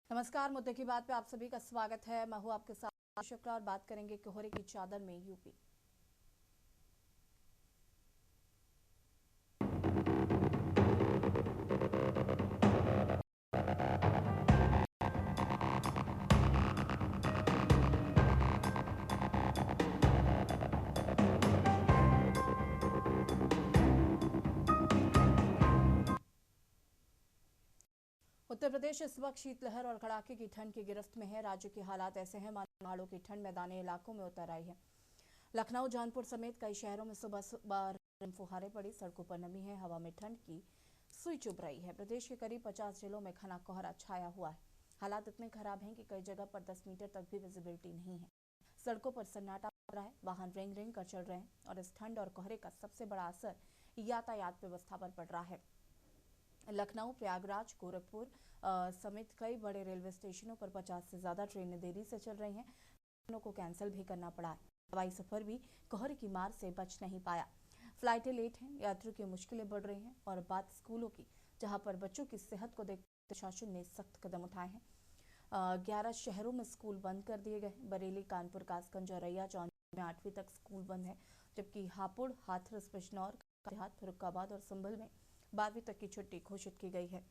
नमस्कार। मुद्दे की बात पे आप सभी का स्वागत है। मैं हूं आपके साथ शुक्ला और बात करेंगे कोहरे की चादर में यूपी। उत्तर प्रदेश इस वक्त शीतलहर और कड़ाके की ठंड की गिरफ्त में है। राज्य के हालात ऐसे हैं मानो पहाड़ों की ठंड मैदानी इलाकों में उतर आई है। लखनऊ, जौनपुर समेत कई शहरों में सुबह सुबह फुहारें पड़ी, सड़कों पर नमी है, हवा में ठंड की सुई चुभ रही है। प्रदेश के करीब 50 जिलों में घना कोहरा छाया हुआ है। हालात इतने खराब हैं कि कई जगह पर 10 मीटर तक भी विजिबिलिटी नहीं है। सड़कों पर सन्नाटा पड़ रहा है, वाहन रेंग रेंग कर चल रहे हैं और इस ठंड और कोहरे का सबसे बड़ा असर यातायात व्यवस्था पर पड़ रहा है। लखनऊ, प्रयागराज, गोरखपुर समेत कई बड़े रेलवे स्टेशनों पर 50 से ज्यादा ट्रेनें देरी से चल रही हैं। ट्रेनों को कैंसिल भी करना पड़ा है। हवाई सफर भी कोहरे की मार से बच नहीं पाया। फ्लाइटें लेट हैं, यात्रियों की मुश्किलें बढ़ रही हैं। और बात स्कूलों की, जहां पर बच्चों की सेहत को देखते प्रशासन ने सख्त कदम उठाए हैं। 11 शहरों में स्कूल बंद कर दिए गए। बरेली, कानपुर, कासगंज, औरैया, जौनपुर में 8वीं तक स्कूल बंद है, जबकि हापुड़, हाथरस, बिजनौर, देहात, फर्रुखाबाद और संभल में 12वीं तक की छुट्टी घोषित की गई है।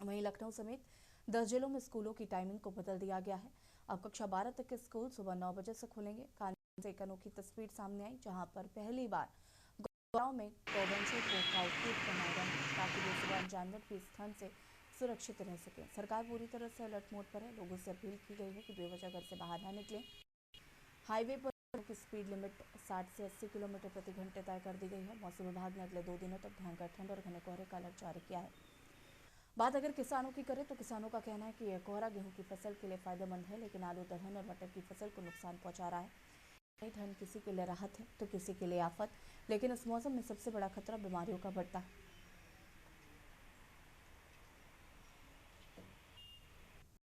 वहीं लखनऊ समेत 10 जिलों में स्कूलों की टाइमिंग को बदल दिया गया है। अब कक्षा 12 तक के स्कूल सुबह 9 बजे से खुलेंगे। कानपुर से एक अनोखी तस्वीर सामने आई, जहां पर पहली बार गांव में गौवंशों को काउटफिट बनाए गए हैं ताकि बेजुबान जानवर भी इस ठंड से सुरक्षित रह सके। सरकार पूरी तरह से अलर्ट मोड पर है। लोगों से अपील की गई है कि बेवजह घर से बाहर न निकलें। हाईवे पर की स्पीड लिमिट 60 से 80 किलोमीटर प्रति घंटे तय कर दी गई है। मौसम विभाग ने अगले 2 दिनों तक भयंकर ठंड और घने कोहरे का अलर्ट जारी किया है। बात अगर किसानों की करें तो किसानों का कहना है कि यह कोहरा गेहूं की फसल के लिए फायदेमंद है, लेकिन आलू, दलहन और मटर की फसल को नुकसान पहुंचा रहा है। नई ठंड किसी के लिए राहत है तो किसी के लिए आफत, लेकिन इस मौसम में सबसे बड़ा खतरा बीमारियों का बढ़ता है।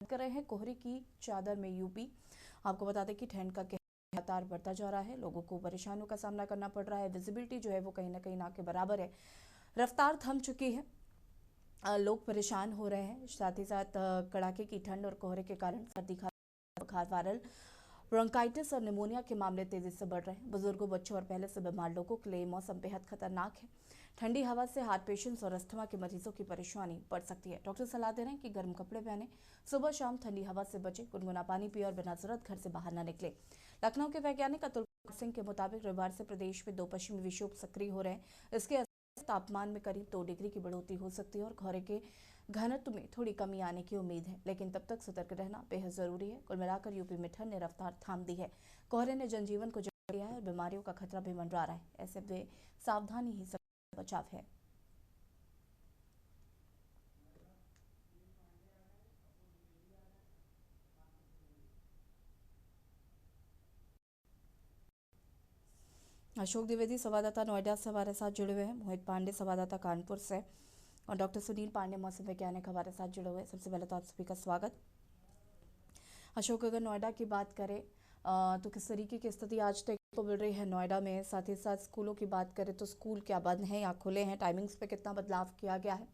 कर रहे हैं कोहरे की चादर में यूपी। आपको बता दें कि ठंड का कहर लगातार बढ़ता जा रहा है। लोगों को परेशानियों का सामना करना पड़ रहा है। विजिबिलिटी जो है वो कहीं ना कहीं ना के बराबर है। रफ्तार थम चुकी है। लोग परेशान हो रहे हैं। साथ ही साथ कड़ाके की ठंड और कोहरे के कारण सर्दी, बुखार, वायरल ब्रोंकाइटिस और निमोनिया के मामले तेजी से बढ़ रहे हैं। बुजुर्गों, बच्चों और पहले से बीमार लोगों के लिए मौसम बेहद खतरनाक है। ठंडी हवा से हार्ट पेशेंट्स और अस्थमा के मरीजों की परेशानी बढ़ सकती है। डॉक्टर सलाह दे रहे हैं कि गर्म कपड़े पहने, सुबह शाम ठंडी हवा से बचे, गुनगुना पानी पिए और बिना जरूरत घर से बाहर न निकले। लखनऊ के वैज्ञानिक अतुल सिंह के मुताबिक रविवार से प्रदेश में 2 पश्चिमी विक्षोभ सक्रिय हो रहे हैं। इसके तापमान में करीब 2 डिग्री की बढ़ोतरी हो सकती है और कोहरे के घनत्व में थोड़ी कमी आने की उम्मीद है, लेकिन तब तक सतर्क रहना बेहद जरूरी है। कुल मिलाकर यूपी में ठंड ने रफ्तार थाम दी है। कोहरे ने जनजीवन को जकड़ दिया है और बीमारियों का खतरा भी मंडरा रहा है। ऐसे में सावधानी ही सबसे बचाव है। अशोक द्विवेदी संवाददाता नोएडा से हमारे साथ जुड़े हुए हैं। मोहित पांडे संवाददाता कानपुर से और डॉक्टर सुनील पांडे मौसम वैज्ञानिक हमारे साथ जुड़े हुए हैं। सबसे पहले तो आप सभी का स्वागत। अशोक, अगर नोएडा की बात करें तो किस तरीके की स्थिति आज तक को मिल रही है नोएडा में? साथ ही साथ स्कूलों की बात करें तो स्कूल क्या बंद हैं या खुले हैं? टाइमिंग्स पे कितना बदलाव किया गया है?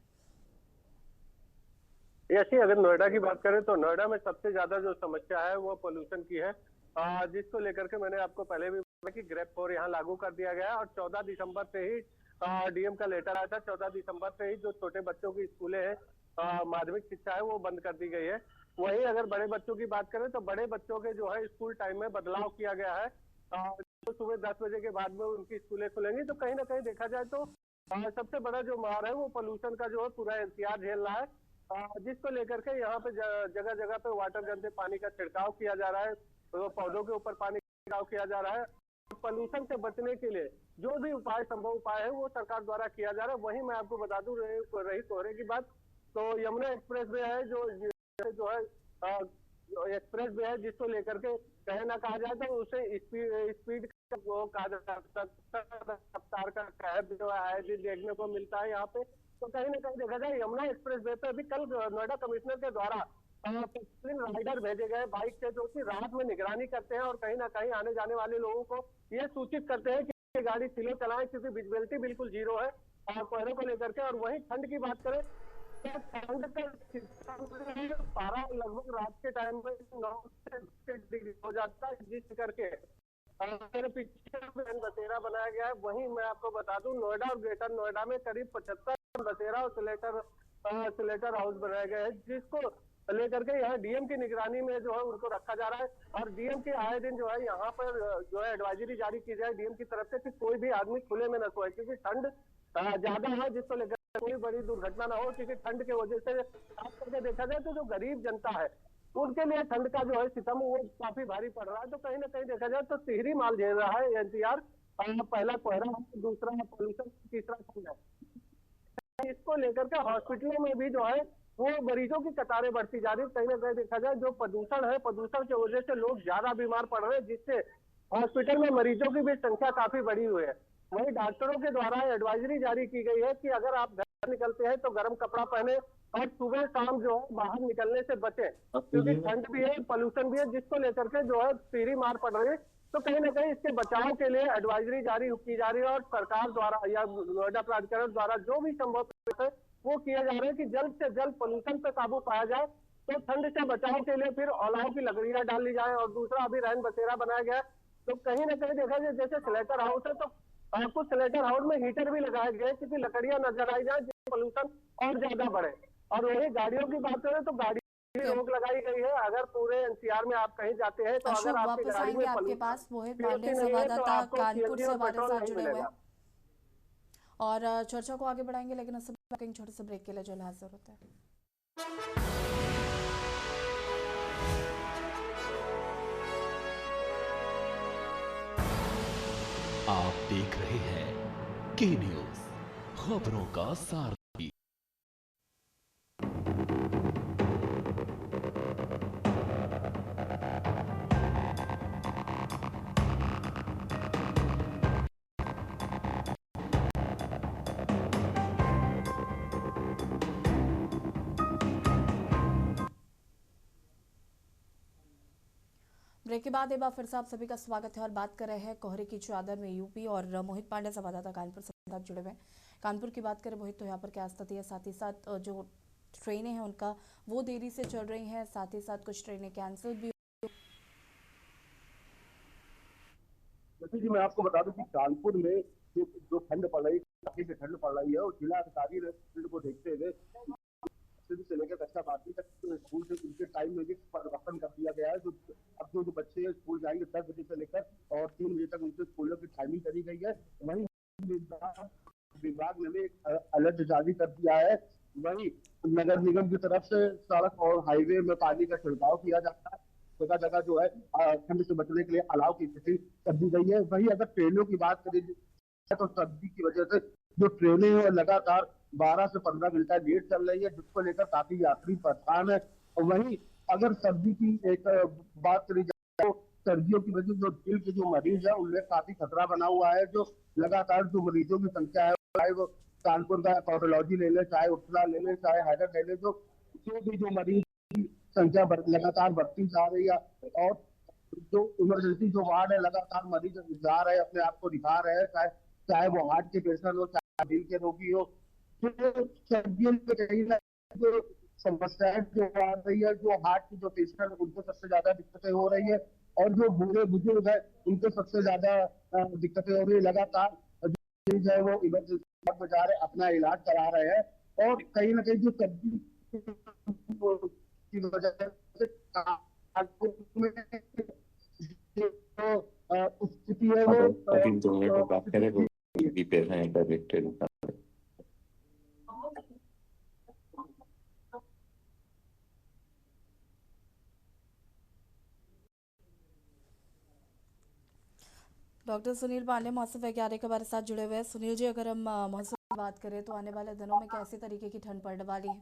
ऐसी अगर नोएडा की बात करें तो नोएडा में सबसे ज्यादा जो समस्या है वो पोल्यूशन की है, जिसको लेकर के मैंने आपको पहले भी बोला कि ग्रेप 4 यहाँ लागू कर दिया गया है और 14 दिसंबर से ही डीएम का लेटर आया था। 14 दिसंबर से ही जो छोटे बच्चों की स्कूलें हैं, माध्यमिक शिक्षा है, वो बंद कर दी गई है। वहीं अगर बड़े बच्चों की बात करें तो बड़े बच्चों के जो है स्कूल टाइम में बदलाव किया गया है। तो सुबह 10 बजे के बाद में उनकी स्कूलें खुलेंगी। तो कहीं ना कहीं देखा जाए तो सबसे बड़ा जो मार है वो पोल्यूशन का जो है पूरा एनसीआर झेल रहा है, जिसको लेकर के यहाँ पे जगह जगह पे वाटर गन से पानी का छिड़काव किया जा रहा है, तो पौधों के ऊपर पानी का छिड़काव किया जा रहा है। पोल्यूशन से बचने के लिए जो भी उपाय, संभव उपाय है, वो सरकार द्वारा किया जा रहा है। वहीं मैं आपको बता दूं, रही कोहरे की बात, तो यमुना एक्सप्रेस वे है जो है एक्सप्रेस वे है, जिसको लेकर के कहे ना कहा जाए तो उसे स्पीड वो कहा जाता है, रफ्तार का कहर जो है देखने को मिलता है यहाँ पे। तो कहीं ना कहीं देखा जाए यमुना एक्सप्रेस वे पे अभी कल नोएडा कमिश्नर के द्वारा राइडर भेजे गए बाइक से, जो कि रात में निगरानी करते हैं और कहीं ना कहीं आने जाने वाले लोगों को ये सूचित करते हैं कि गाड़ी स्लो चलाएं, क्योंकि विजिबिलिटी बिल्कुल जीरो है कोहरे को लेकर के। और वहीं ठंड की बात करें तो ठंड का सिस्टम पारा लगभग रात के टाइम में 9 से 10 डिग्री हो जाता है, जिस करके मेरे पीछे बसेरा बनाया गया है। वहीं मैं आपको बता दूं, नोएडा और ग्रेटर नोएडा में करीब 75 बसेरा और स्लेटर हाउस बनाए गए हैं, जिसको लेकर के यहाँ डीएम की निगरानी में जो है उनको रखा जा रहा है। और डीएम के आए दिन जो है यहाँ पर जो है एडवाइजरी जारी की जाए डीएम की तरफ से कि कोई भी आदमी खुले में न सोए, क्योंकि ठंड ज्यादा है, जिसको लेकर कोई बड़ी दुर्घटना ना हो। क्योंकि ठंड की वजह से खास करके देखा जाए तो जो गरीब जनता है उनके लिए ठंड का जो है सितम वो काफी भारी पड़ रहा है। तो कहीं ना कहीं देखा जाए तो तिहरी माल झेल रहा है एनसीआर। पहला कोहरा है, दूसरा पॉल्यूशन, तीसरा ठंड है। इसको लेकर के हॉस्पिटलों में भी जो है वो मरीजों की कतारें बढ़ती जा रही है। कहीं ना कहीं देखा जाए जो प्रदूषण है, प्रदूषण की वजह से लोग ज्यादा बीमार पड़ रहे हैं, जिससे हॉस्पिटल में मरीजों की भी संख्या काफी बढ़ी हुई है। वहीं डॉक्टरों के द्वारा एडवाइजरी जारी की गई है कि अगर आप घर निकलते हैं तो गर्म कपड़ा पहने और सुबह शाम जो है बाहर निकलने से बचें, क्योंकि ठंड भी है, पोल्यूशन भी है, जिसको लेकर के जो है सीधी मार पड़ रही है। तो कहीं ना कहीं इसके बचाव के लिए एडवाइजरी जारी की जा रही है और सरकार द्वारा या नोएडा प्राधिकरण द्वारा जो भी संभव है वो किया जा रहा है कि जल्द से जल्द पोल्यूशन पे काबू पाया जाए। तो ठंड से बचाव के लिए फिर औलाओं की लकड़ियां डाल ली जाए और दूसरा अभी रैन बसेरा बनाया गया है। तो कहीं ना कहीं देखा जाए जैसे स्लेटर हाउस है तो कुछ स्लेटर हाउस में हीटर भी लगाए गए क्योंकि लकड़ियां नजर आई जाए जिससे पोल्यूशन और ज्यादा बढ़े। और वही गाड़ियों की बात करें तो गाड़ी रोक लगाई गई है। अगर पूरे एनसीआर में आप कहीं जाते हैं तो अगर अशोक आपकी वापस गाड़ी में आएंगे आपके पोल्यूशन पास। मोहित पीओसी पांडे नहीं है तो संवाददाता आपको कानपुर सीएनजी से और हमारे पेट्रोल साथ नहीं जुड़े हुए हैं मिलेगा। और चर्चा को आगे बढ़ाएंगे, लेकिन उस समय छोटे से ब्रेक के लिए जो हाजिर होता है। आप देख रहे हैं के न्यूज, खबरों का सार। ब्रेक के बाद एक बार फिर से आप सभी का स्वागत है और बात कर रहे हैं कोहरे की चादर में यूपी। और मोहित पांडे संवाददाता कानपुर से साथ जुड़े हुए हैं। कानपुर की बात करें मोहित तो यहाँ पर क्या स्थिति है, साथ ही साथ जो ट्रेनें हैं उनका वो देरी से चल रही हैं, साथ ही साथ कुछ ट्रेनें कैंसिल भी। जैसे कि मैं आपको बता दूं कि कानपुर में जो ठंड पड़ रही है, काफी से ठंड पड़ रही है और जिला अधिकारी ने ठंड को देखते हुए से लेकर कक्षा 12वीं तक स्कूल से उनके टाइम में भी परिवर्तन कर दिया गया है। अब जो बच्चे स्कूल जाएंगे 10 बजे से लेकर और 3 बजे तक उनके स्कूलों की टाइमिंग करी गई है। वहीं विभाग ने भी अलर्ट जारी कर दिया है। वहीं नगर निगम की तरफ से सड़क और हाईवे में पानी का छिड़काव किया जाता है। जगह जगह जो है ठंड से बचने के लिए अलाव की स्थिति कर दी गई है। वहीं अगर ट्रेनों की बात करें तो सर्दी की वजह से जो ट्रेनें हैं लगातार 12 से 15 घंटा लेट चल रही है, जिसको लेकर काफी यात्री परेशान है। वहीं अगर सर्दी की एक बात करी जाए तो सर्दियों की वजह से जो दिल के जो मरीज है उनमें काफी खतरा बना हुआ है। जो लगातार जो मरीजों की संख्या है, चाहे वो कानपुर का कार्डियोलॉजी ले ले, चाहे उत्तरा ले ले, चाहे हैदर ले ले, जो भी जो मरीज की संख्या लगातार बढ़ती जा रही है। और जो इमरजेंसी जो वार्ड है लगातार मरीज जा रहे हैं, अपने आप को दिखा रहे हैं, चाहे वो हार्ट के पेशेंट हो, चाहे दिल के रोगी हो। तो सर्दियों में कहीं ना जो समस्याएं जो आ रही है, जो हार्ट की जो पेशेंट उनको सबसे ज्यादा दिक्कतें हो रही है और जो बूढ़े बुजुर्ग है उनको सबसे ज्यादा दिक्कतें हो रही है। लगातार जो है वो इमरजेंसी में जा रहे अपना इलाज करा रहे हैं और कहीं ना कहीं जो सर्दी की वजह से स्थिति है वो बात करें वो है डॉक्टर सुनील पांडे मौसम वैज्ञानिक हमारे साथ जुड़े हुए हैं। सुनील जी, अगर हम मौसम की बात करें तो आने वाले दिनों में कैसे तरीके की ठंड पड़ने वाली है?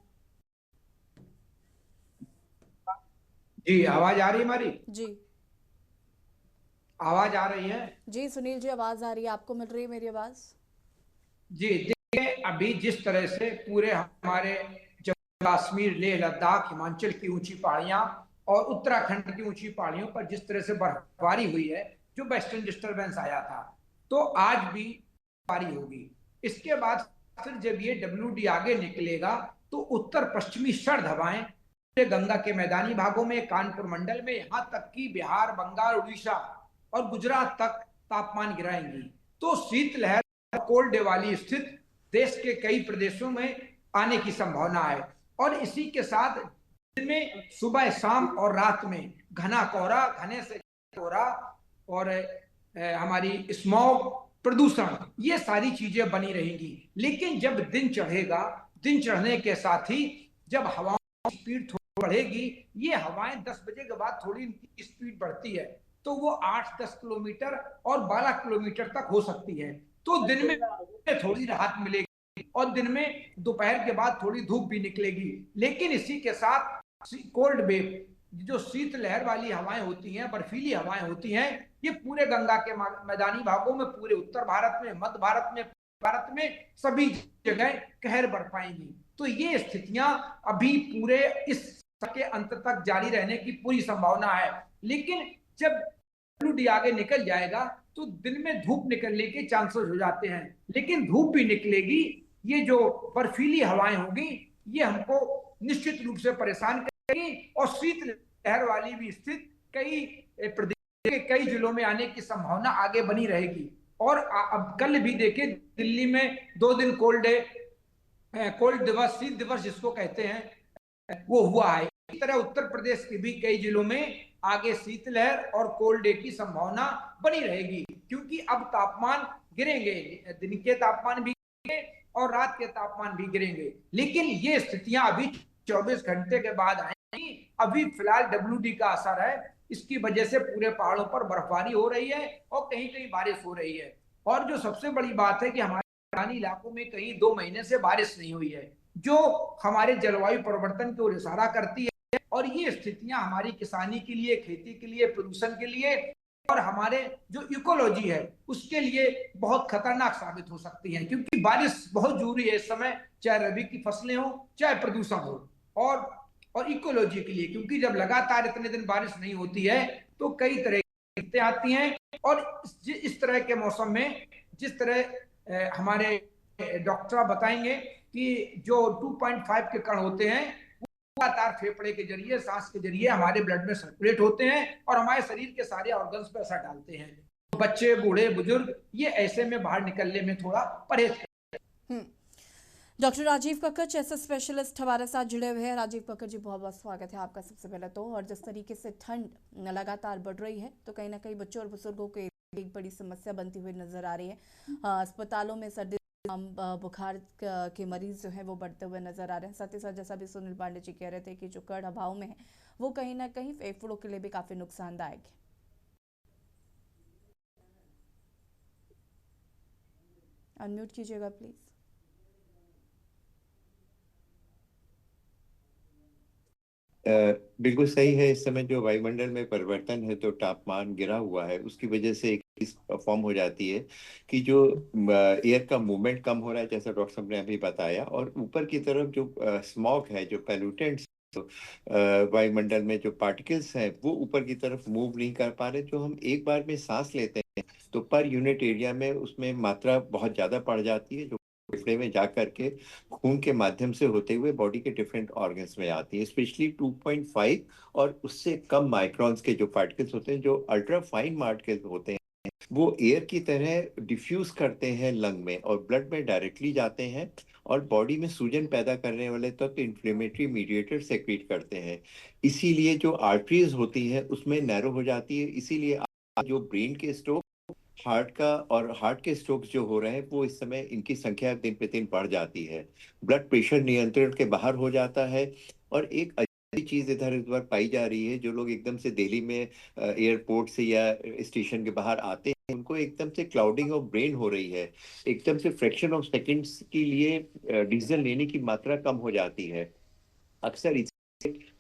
जी, आवाज आ रही है हमारी? जी आवाज आ रही है? जी सुनील जी, आवाज आ रही है, आपको मिल रही है मेरी आवाज? जी देखिए, अभी जिस तरह से पूरे हमारे जम्मू कश्मीर, लेह लद्दाख, हिमाचल की ऊंची पहाड़ियां और उत्तराखंड की ऊंची पहाड़ियों पर जिस तरह से बर्फबारी हुई है, जो वेस्टर्न डिस्टर्बेंस आया था, तो आज भी बर्फबारी होगी। इसके बाद फिर जब ये WD आगे निकलेगा तो उत्तर पश्चिमी सर्द हवाएं पूरे गंगा के मैदानी भागों में, कानपुर मंडल में, यहाँ तक कि बिहार, बंगाल, उड़ीसा और गुजरात तक तापमान गिराएंगी। तो शीतलहर कोल्ड डे वाली स्थिति देश के कई प्रदेशों में आने की संभावना है। और इसी के साथ दिन में सुबह, शाम और रात में घना कोहरा, घने से कोहरा और हमारी स्मॉग, प्रदूषण, ये सारी चीजें बनी रहेंगी। लेकिन जब दिन चढ़ेगा, दिन चढ़ने के साथ ही जब हवाओं की स्पीड थोड़ी बढ़ेगी, ये हवाएं 10 बजे के बाद थोड़ी इनकी स्पीड बढ़ती है, तो वो 8-10 किलोमीटर और 12 किलोमीटर तक हो सकती है। तो दिन में थोड़ी राहत मिलेगी और दिन में दोपहर के बाद थोड़ी धूप भी निकलेगी। लेकिन इसी के साथ कोल्ड वेव, जो शीतलहर वाली हवाएं होती हैं, बर्फीली हवाएं होती हैं, ये पूरे गंगा के मैदानी भागों में, पूरे उत्तर भारत में, मध्य भारत में सभी जगह कहर बरपाएंगी। तो ये स्थितियां अभी पूरे इस के अंत तक जारी रहने की पूरी संभावना है। लेकिन जब WD आगे निकल जाएगा तो दिन में धूप निकलने के चांसेस हो जाते हैं, लेकिन धूप भी निकलेगी। ये जो बर्फीली हवाएं होगी, ये हमको निश्चित रूप से परेशान करेगी और शीतलहर वाली भी स्थिति कई प्रदेश के कई जिलों में आने की संभावना आगे बनी रहेगी। और अब कल भी देखिए, दिल्ली में 2 दिन कोल्ड दिवस, शीत दिवस जिसको कहते हैं, वो हुआ है। इस तरह उत्तर प्रदेश के भी कई जिलों में आगे शीतलहर और कोल्ड डे की संभावना बनी रहेगी, क्योंकि अब तापमान गिरेंगे, दिन के तापमान भी गिरेंगे और रात के तापमान भी गिरेंगे। लेकिन ये स्थितियां अभी 24 घंटे के बाद आएंगी। अभी फिलहाल WD का असर है, इसकी वजह से पूरे पहाड़ों पर बर्फबारी हो रही है और कहीं कहीं बारिश हो रही है। और जो सबसे बड़ी बात है कि हमारे मैदानी इलाकों में कहीं 2 महीने से बारिश नहीं हुई है, जो हमारे जलवायु परिवर्तन की ओर इशारा करती है। और ये स्थितियां हमारी किसानी के लिए, खेती के लिए, प्रदूषण के लिए और हमारे जो इकोलॉजी है उसके लिए बहुत खतरनाक साबित हो सकती हैं, क्योंकि बारिश बहुत जरूरी है इस समय, चाहे रबी की फसलें हो, चाहे प्रदूषण हो और इकोलॉजी के लिए। क्योंकि जब लगातार इतने दिन बारिश नहीं होती है तो कई तरह की दिक्कतें आती हैं। और इस तरह के मौसम में, जिस तरह हमारे डॉक्टर बताएंगे कि जो 2.5 के कण होते हैं लगातार फेफड़े के जरिए, सांस के जरिए हमारे ब्लड में सर्कुलेट होते हैं और हमारे शरीर के सारे ऑर्गन्स पर असर डालते हैं। बच्चे, बूढ़े, बुजुर्ग ये ऐसे में बाहर निकलने में थोड़ा परहेज करें। Doctor Rajeev Kakkar, chest specialist हमारे साथ जुड़े हुए हैं। राजीव कक्कड़ जी, बहुत बहुत स्वागत है आपका सबसे पहले तो। और जिस तरीके से ठंड लगातार बढ़ रही है तो कहीं ना कहीं बच्चों और बुजुर्गों को एक बड़ी समस्या बनती हुई नजर आ रही है। अस्पतालों में सर्दी बुखार के मरीज जो हैं वो बढ़ते हुए नजर आ रहे हैं। साथ ही साथ जैसा भी सुनील पांडे जी कह रहे थे कि जो कड़ हवाओं में है वो कहीं ना कहीं फेफड़ों के लिए भी काफी नुकसानदायक है। अनम्यूट कीजिएगा प्लीज। बिल्कुल सही है। इस समय जो वायुमंडल में परिवर्तन है, तो तापमान गिरा हुआ है, उसकी वजह से एक चीज फॉर्म हो जाती है कि जो एयर का मूवमेंट कम हो रहा है, जैसा डॉक्टर साहब ने अभी बताया, और ऊपर की तरफ जो स्मॉग है, जो पैल्यूटेंट्स, तो वायुमंडल में जो पार्टिकल्स हैं वो ऊपर की तरफ मूव नहीं कर पा रहे। जो हम एक बार में सांस लेते हैं तो पर यूनिट एरिया में उसमें मात्रा बहुत ज्यादा बढ़ जाती है, जो फेफड़े में जा करके खून के माध्यम से होते हुए बॉडी के डिफरेंट ऑर्गन्स में आती है। स्पेशली 2.5 और उससे कम माइक्रॉन्स के जो पार्टिकल्स होते हैं, जो अल्ट्रा फाइन पार्टिकल्स होते हैं, वो एयर की तरह डिफ्यूज करते हैं लंग में और ब्लड में डायरेक्टली जाते हैं और बॉडी में सूजन पैदा करने वाले तत्व इन्फ्लेमेटरी मीडिएटर सेक्रेट करते हैं। इसीलिए जो आर्टरीज होती है उसमें नैरो हो जाती है। इसीलिए जो ब्रेन के स्ट्रोक, हार्ट के स्ट्रोक्स जो हो रहे हैं, वो इस समय इनकी संख्या दिन पे दिन बढ़ जाती है। ब्लड प्रेशर नियंत्रण के बाहर हो जाता है। और एक अच्छी चीज इधर इस बार पाई जा रही है, जो लोग एकदम से दिल्ली में एयरपोर्ट से या स्टेशन के बाहर आते हैं, उनको एकदम से क्लाउडिंग ऑफ ब्रेन हो रही है। एकदम से फ्रैक्शन ऑफ सेकेंड्स के लिए डिसीजन लेने की मात्रा कम हो जाती है। अक्सर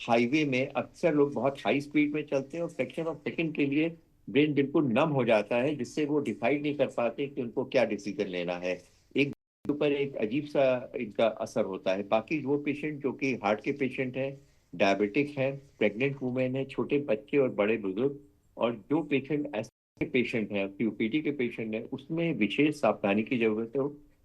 हाईवे में अक्सर लोग बहुत हाई स्पीड में चलते हैं और फ्रैक्शन ऑफ सेकेंड के लिए ब्रेन बिल्कुल नम हो जाता है, जिससे वो डिसाइड नहीं कर पाते कि उनको क्या डिसीजन लेना है। एक ऊपर एक अजीब सा इनका असर होता है। बाकी वो पेशेंट जो कि हार्ट के पेशेंट हैं, डायबिटिक है, प्रेग्नेंट वुमेन है, छोटे बच्चे और बड़े बुजुर्ग, और जो पेशेंट ऐसे पेशेंट हैं, COPD के पेशेंट हैं, उसमें विशेष सावधानी की जरूरत है।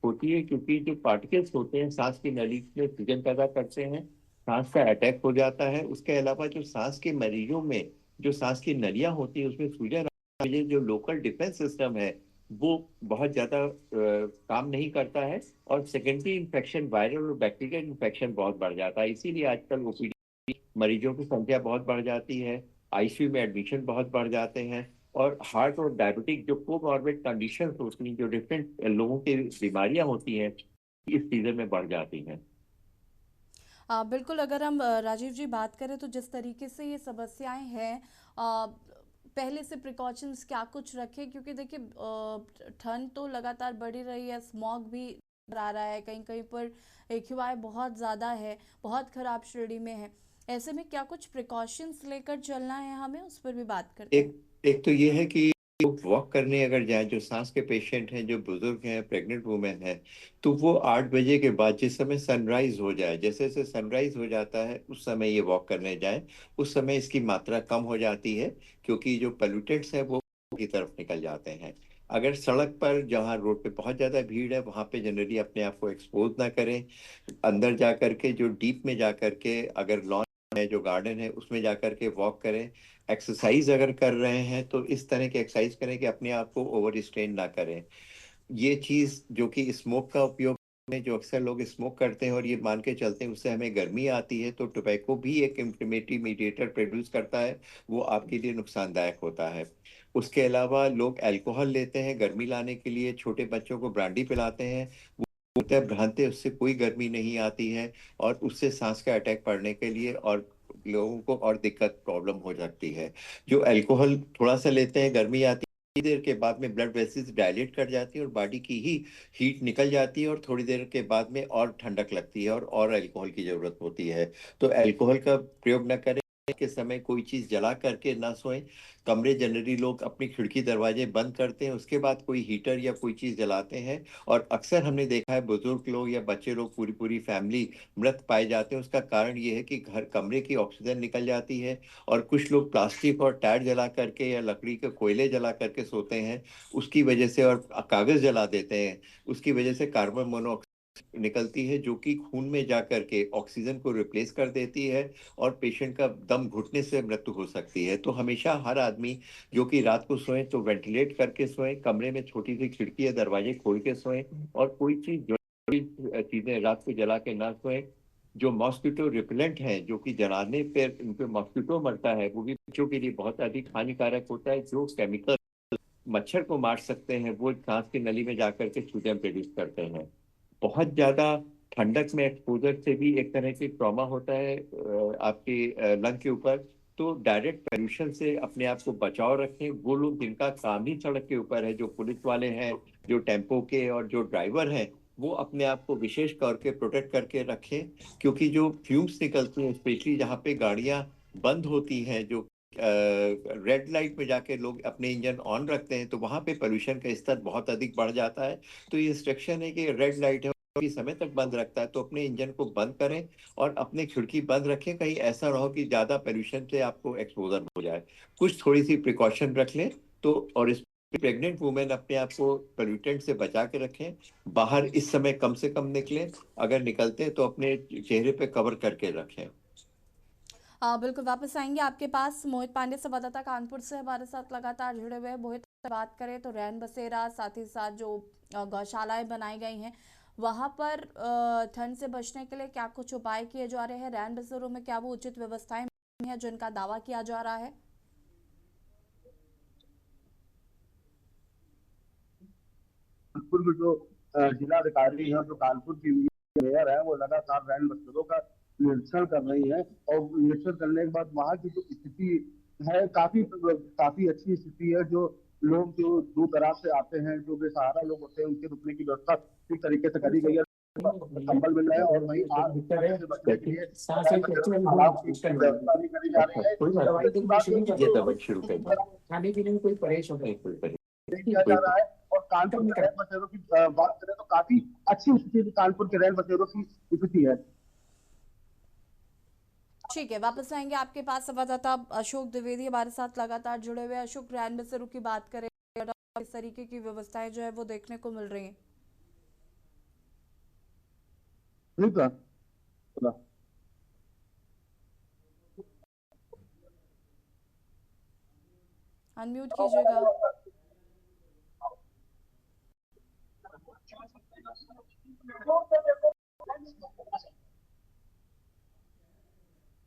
होती है, क्योंकि जो पार्टिकल्स होते हैं सांस की नली में सूजन पैदा करते हैं, सांस का अटैक हो जाता है। उसके अलावा जो सांस के मरीजों में जो सांस की नलियां होती हैं उसमें सूजन, जो लोकल डिफेंस सिस्टम है वो बहुत ज्यादा काम नहीं करता है, और सेकेंडरी इन्फेक्शन, वायरल और बैक्टीरियल इन्फेक्शन बहुत बढ़ जाता है। इसीलिए आजकल ओपीडी मरीजों की संख्या बहुत बढ़ जाती है, आईसीयू में एडमिशन बहुत बढ़ जाते हैं, और हार्ट और डायबिटिक जो कोमॉर्बिड कंडीशन होती हैं, जो डिफरेंट लोगों की बीमारियां होती हैं, इस सीजन में बढ़ जाती हैं। बिल्कुल, अगर हम राजीव जी बात करें तो जिस तरीके से ये समस्याएं हैं, पहले से प्रिकॉशंस क्या कुछ रखें, क्योंकि देखिए ठंड तो लगातार बढ़ी रही है, स्मॉग भी आ रहा है, कहीं कहीं पर AQI बहुत ज़्यादा है, बहुत ख़राब श्रेणी में है। ऐसे में क्या कुछ प्रिकॉशंस लेकर चलना है हमें, उस पर भी बात करते हैं। एक तो ये है कि लोग वॉक करने अगर जाएं, जो सांस के पेशेंट हैं, जो बुजुर्ग हैं, प्रेग्नेंट वुमेन हैं, तो वो 8 बजे के बाद जिस समय सनराइज हो जाए, जैसे जैसे सनराइज हो जाता है उस समय ये वॉक करने जाएं। उस समय इसकी मात्रा कम हो जाती है, क्योंकि जो पोल्यूटेंट्स हैं वो की तरफ निकल जाते हैं। अगर सड़क पर जहाँ रोड पे बहुत ज्यादा भीड़ है वहां पे जनरली अपने आप को एक्सपोज ना करें। अंदर जा करके, जो डीप में जा करके, अगर लॉन है, जो गार्डन है, उसमें जा करके वॉक करें। एक्सरसाइज अगर कर रहे हैं तो इस तरह की एक्सरसाइज करें कि अपने आप को ओवर स्ट्रेन ना करें। ये चीज जो कि स्मोक का उपयोग में, जो अक्सर लोग स्मोक करते हैं और ये मान के चलते हैं उससे हमें गर्मी आती है, तो टोबैको भी एक इन्फ्लेमेटरी मीडिएटर प्रोड्यूस करता है, वो आपके लिए नुकसानदायक होता है। उसके अलावा लोग अल्कोहल लेते हैं गर्मी लाने के लिए, छोटे बच्चों को ब्रांडी पिलाते हैं, वो होता है भ्रांति, उससे कोई गर्मी नहीं आती है, और उससे सांस का अटैक पड़ने के लिए और लोगों को और दिक्कत प्रॉब्लम हो सकती है। जो अल्कोहल थोड़ा सा लेते हैं, गर्मी आती है, थोड़ी देर के बाद में ब्लड वेसल्स डायलेट कर जाती है और बॉडी की ही हीट निकल जाती है, और थोड़ी देर के बाद में और ठंडक लगती है और अल्कोहल की जरूरत होती है। तो अल्कोहल का प्रयोग न करें। के समय कोई चीज जला करके ना सोएं। कमरे जनरली लोग अपनी खिड़की दरवाजे बंद करते हैं, उसके बाद कोई हीटर या कोई चीज जलाते हैं, और अक्सर हमने देखा है बुजुर्ग लोग या बच्चे लोग, पूरी पूरी फैमिली मृत पाए जाते हैं। उसका कारण ये है कि घर कमरे की ऑक्सीजन निकल जाती है, और कुछ लोग प्लास्टिक और टायर जला करके या लकड़ी के कोयले जला करके सोते हैं, उसकी वजह से, और कागज जला देते हैं, उसकी वजह से कार्बन मोनोऑक्साइड निकलती है, जो कि खून में जा करके ऑक्सीजन को रिप्लेस कर देती है, और पेशेंट का दम घुटने से मृत्यु हो सकती है। तो हमेशा हर आदमी जो कि रात को सोए तो वेंटिलेट करके सोए, कमरे में छोटी सी खिड़की या दरवाजे खोल के सोए, और कोई चीजें रात को जला के ना सोए। जो मॉस्किटो रिपेलेंट है, जो कि जलाने पर उनपे मॉस्किटो मरता है, वो भी बच्चों के लिए बहुत अधिक हानिकारक होता है। जो केमिकल मच्छर को मार सकते हैं वो सांस की नली में जाकर के सूजन प्रोड्यूस करते हैं। बहुत ज्यादा ठंडक में एक्सपोजर से भी एक तरह की ट्रॉमा होता है आपके लंग के ऊपर। तो डायरेक्ट पोल्यूशन से अपने आप को बचाव रखें। वो लोग जिनका काम ही सड़क के ऊपर है, जो पुलिस वाले हैं, जो टेम्पो के और जो ड्राइवर हैं, वो अपने आप को विशेष करके प्रोटेक्ट करके रखें, क्योंकि जो फ्यूम्स निकलती हैं, स्पेशली जहाँ पे गाड़ियां बंद होती हैं, जो रेड लाइट में जाके लोग अपने इंजन ऑन रखते हैं, तो वहां पे पोल्यूशन का स्तर बहुत अधिक बढ़ जाता है। तो ये इंस्ट्रक्शन है कि रेड लाइट है की समय तक बंद रखता है तो अपने इंजन को बंद करें, और अपने खिड़की बंद रखें, कहीं ऐसा रहो कि ज्यादा पोल्यूशन से आपको एक्सपोजर हो जाए। कुछ थोड़ी सी प्रिकॉशन रख लें तो। और इस प्रेग्नेंट वुमेन अपने आप को पोल्यूटेंट से बचा के रखें। बाहर इस समय कम से कम निकलें, अगर निकलते हैं तो अपने चेहरे पे कवर करके रखें। बिल्कुल, वापस आएंगे आपके पास। मोहित पांडे संवाददाता कानपुर से हमारे साथ लगातार जुड़े हुए हैं। मोहित, बात करें तो रैन बसेरा, साथ ही साथ जो गौशालाएं बनाई गई हैं, वहां पर ठंड से बचने के लिए क्या कुछ उपाय किए जा रहे हैं? रैन बसेरों में क्या वो उचित व्यवस्थाएं हैं जिनका दावा किया जा रहा है? कानपुर में जो जिलाधिकारी है, जो कानपुर की मेयर है, वो लगातार रैन बसेरों का निरीक्षण कर रही है, और निरीक्षण करने के बाद वहाँ की जो स्थिति है, काफी काफी अच्छी स्थिति है। जो लोग जो दूर दराज से आते हैं, जो बेसहारा लोग होते हैं, उनके रुकने की व्यवस्था ठीक तरीके से करी गई है। कंबल मिल रहा है, और वहीं आग से बचने के लिए रैन बसेरों में तालाब की व्यवस्था भी करी जा रही है। दूसरी बात ये है कि खाने पीने में कोई परेशानी किया जा रहा है। और कानपुर के रैन बसेरों की बात करें तो काफी अच्छी स्थिति कानपुर के रैन बसेरों की स्थिति है। ठीक है, वापस आएंगे आपके पास। संवाददाता अशोक द्विवेदी हमारे साथ लगातार जुड़े हुए हैं। अशोक, रैन बसेरों की बात करें, इस तरीके की व्यवस्थाएं जो है वो देखने को मिल रही हैं। सुनीता, सुना। अनम्यूट कीजिएगा।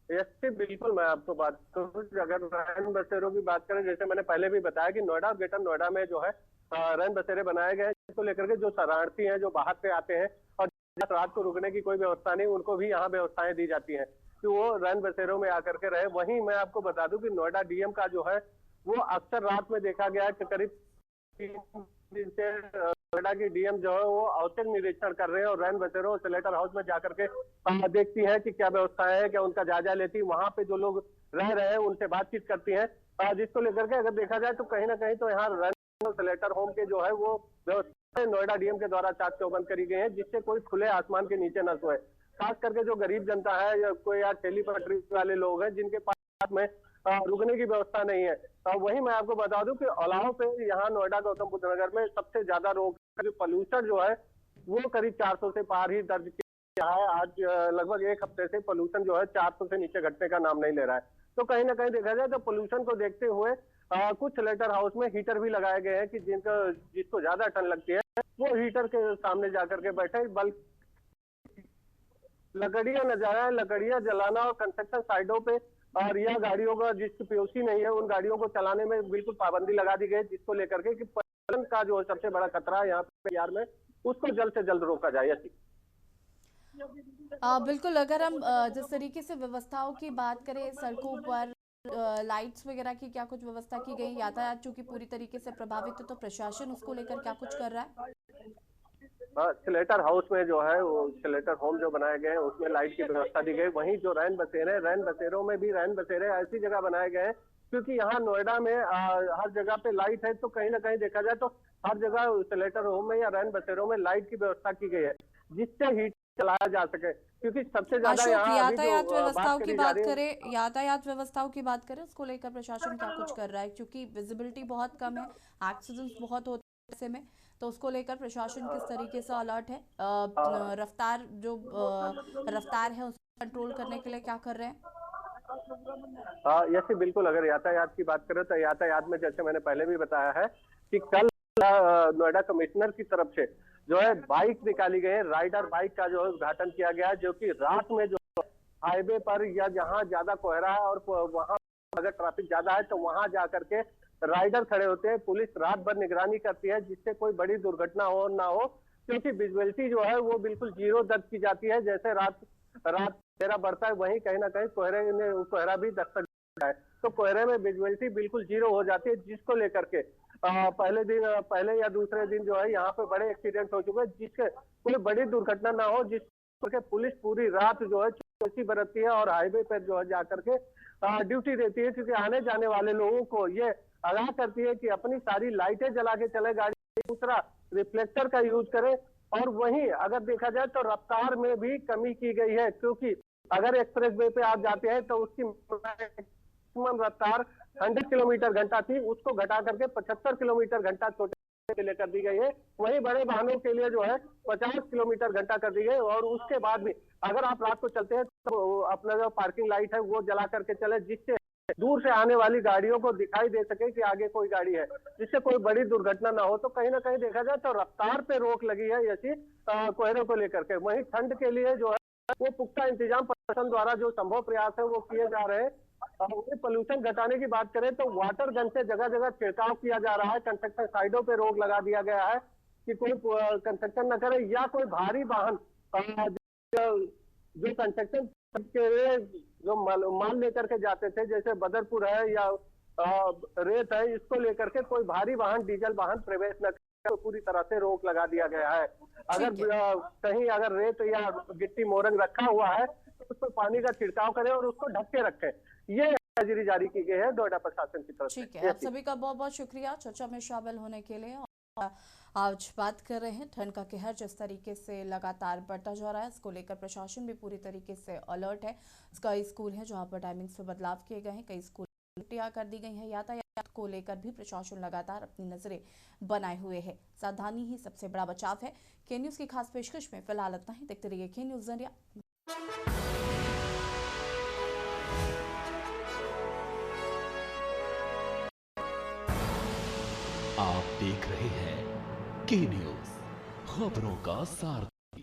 यस जी, बिल्कुल मैं आपको बात करूँ, अगर रैन बसेरों की बात करें, जैसे मैंने पहले भी बताया कि नोएडा और ग्रेटर नोएडा में जो है रैन बसेरे बनाए गए हैं, जिसको लेकर के जो शरणार्थी हैं जो बाहर से आते हैं और रात को रुकने की कोई व्यवस्था नहीं, उनको भी यहाँ व्यवस्थाएं दी जाती हैं कि वो रैन बसेरों में आकर के रहे। वहीं मैं आपको बता दूं कि नोएडा डीएम का जो है वो अक्सर रात में देखा गया है कि करीब 3 दिन से नोएडा की डीएम जो है वो औचक निरीक्षण कर रहे हैं और रैन बसेरों और स्लेटर हाउस में जाकर के देखती है कि क्या व्यवस्थाएं है, क्या उनका जायजा लेती, वहां पे जो लोग रह रहे हैं उनसे बातचीत करती हैं, जिसको लेकर के अगर देखा जाए तो कहीं ना कहीं तो यहाँ रैन स्लेटर होम के जो है वो व्यवस्था नोएडा डीएम के द्वारा चाक चौबंद करी गई है, जिससे कोई खुले आसमान के नीचे न सोए। खास करके जो गरीब जनता है या कोई यार ठेली पटरी वाले लोग हैं जिनके पास में रुकने की व्यवस्था नहीं है। वहीं मैं आपको बता दूं कि अलाव पे यहाँ नोएडा गौतम बुद्ध नगर में सबसे ज्यादा रोक पोल्यूशन जो है वो करीब 400 से पार ही दर्ज किया है। आज लगभग एक हफ्ते से पोल्यूशन जो है 400 से नीचे घटने का नाम नहीं ले रहा है। तो कहीं ना कहीं देखा जाए तो पोल्यूशन को देखते हुए कुछ स्लेटर हाउस में हीटर भी लगाए गए हैं कि जिसको ज्यादा ठंड लगती है वो हीटर के सामने जाकर के बैठे, बल्कि लकड़ियां न जलाएं, लकड़ियां जलाना और कंस्ट्रक्शन साइटों पे और यह गाड़ियों का जिसकी पीओसी नहीं है उन गाड़ियों को चलाने में बिल्कुल पाबंदी लगा दी गई, जिसको लेकर के कि पर्यावरण का जो सबसे बड़ा खतरा है यहाँ पे यार में उसको जल्द से जल्द रोका जाए। ऐसी बिल्कुल, अगर हम जिस तरीके से व्यवस्थाओं की बात करें, सड़कों पर लाइट्स वगैरह की क्या कुछ व्यवस्था की गई, यातायात चूंकि पूरी तरीके से प्रभावित है तो प्रशासन उसको लेकर क्या कुछ कर रहा है? स्लेटर हाउस में जो है वो स्लेटर होम जो बनाए गए हैं उसमें लाइट की व्यवस्था दी गई। वहीं जो रैन बसेरे, रैन बसेरों में भी रैन बसेरे ऐसी जगह बनाए गए हैं क्योंकि यहाँ नोएडा में हर जगह पे लाइट है, तो कहीं ना कहीं देखा जाए तो हर जगह स्लेटर होम में या रैन बसेरों में लाइट की व्यवस्था की गई है जिससे हीट चलाया जा सके, क्योंकि सबसे ज्यादा अशोक, यहाँ अभी यातायात जो व्यवस्थाओं की करी जा बात रही है। करें, यातायात व्यवस्थाओं की बात करें, उसको लेकर प्रशासन क्या कुछ कर रहा है? क्योंकि विजिबिलिटी बहुत कम है, एक्सीडेंट्स बहुत होते हैं ऐसे में, तो उसको लेकर प्रशासन किस तरीके से अलर्ट है? रफ्तार जो रफ्तार है उसको कंट्रोल करने के लिए क्या कर रहे हैं? यस बिल्कुल, अगर यातायात की बात करें तो यातायात में जैसे मैंने पहले भी बताया है कि कल नोएडा कमिश्नर की तरफ से जो है बाइक निकाली गई है, राइडर बाइक का जो है उद्घाटन किया गया है, जो कि रात में जो हाईवे पर या जहां ज्यादा कोहरा है और वहां अगर ट्रैफिक ज्यादा है तो वहां जाकर के राइडर खड़े होते हैं। पुलिस रात भर निगरानी करती है जिससे कोई बड़ी दुर्घटना हो ना हो, क्योंकि विजुअलिटी जो है वो बिल्कुल जीरो दर्ज की जाती है। जैसे रात कोहरा बढ़ता है वहीं कहीं ना कहीं कोहरा भी दस्तक देता है, तो कोहरे में विजुअलिटी बिल्कुल जीरो हो जाती है, जिसको लेकर के पहले या दूसरे दिन जो है यहाँ पे बड़े एक्सीडेंट हो चुके हैं, जिसके कोई बड़ी दुर्घटना ना हो, जिसके पुलिस पूरी रात जो है चौकसी बरतती है और हाईवे पर जो है जाकर के ड्यूटी देती है, क्योंकि आने जाने वाले लोगों को ये आगाह करती है कि अपनी सारी लाइटें जला के चले गाड़ी, दूसरा रिफ्लेक्टर का यूज करें। और वहीं अगर देखा जाए तो रफ्तार में भी कमी की गई है, क्योंकि अगर एक्सप्रेस वे पे आप जाते हैं तो उसकी मैक्सिमम रफ्तार 100 किलोमीटर घंटा थी, उसको घटा करके 75 किलोमीटर घंटा छोटे के लिए कर दी गई है। वहीं बड़े वाहनों के लिए जो है 50 किलोमीटर घंटा कर दी गई। और उसके बाद भी अगर आप रात को चलते हैं तो अपना जो पार्किंग लाइट है वो जला करके चले, जिससे दूर से आने वाली गाड़ियों को दिखाई दे सके कि आगे कोई गाड़ी है, जिससे कोई बड़ी दुर्घटना ना हो। तो कहीं ना कहीं देखा जाए तो रफ्तार पे रोक लगी है ऐसी कोहरे को लेकर के। वहीं ठंड के लिए जो है वो पुख्ता इंतजाम प्रशासन द्वारा जो संभव प्रयास है वो किए जा रहे हैं। पोल्यूशन घटाने की बात करें तो वाटर गन से जगह जगह छिड़काव किया जा रहा है, कंस्ट्रक्शन साइटों पे रोक लगा दिया गया है कि कोई कंस्ट्रक्शन न करे, या कोई भारी वाहन जो कंस्ट्रक्शन के जो माल लेकर के जाते थे, जैसे बदरपुर है या रेत है, इसको लेकर के कोई भारी वाहन, डीजल वाहन प्रवेश न करे, तो पूरी तरह से रोक लगा दिया गया है। अगर कहीं अगर रेत या गिट्टी मोरंग रखा हुआ है तो उस पर पानी का छिड़काव करें और उसको ढक के रखें। ये एडवाइजरी जारी की गई है नोएडा प्रशासन की तरफ से। ठीक है, आप सभी का बहुत बहुत शुक्रिया चर्चा में शामिल होने के लिए। आज बात कर रहे हैं ठंड का कहर जिस तरीके से लगातार बढ़ता जा रहा है, इसको लेकर प्रशासन भी पूरी तरीके से अलर्ट है। कई स्कूल हैं जहां पर टाइमिंग्स में बदलाव किए गए हैं, कई स्कूल छुट्टियां कर दी गई हैं, यातायात को लेकर भी प्रशासन लगातार अपनी नजरें बनाए हुए है। सावधानी ही सबसे बड़ा बचाव है। के न्यूज की खास पेशकश में फिलहाल इतना ही। देखते रहिए के न्यूज जरिया। आप देख रहे हैं के न्यूज, खबरों का सार।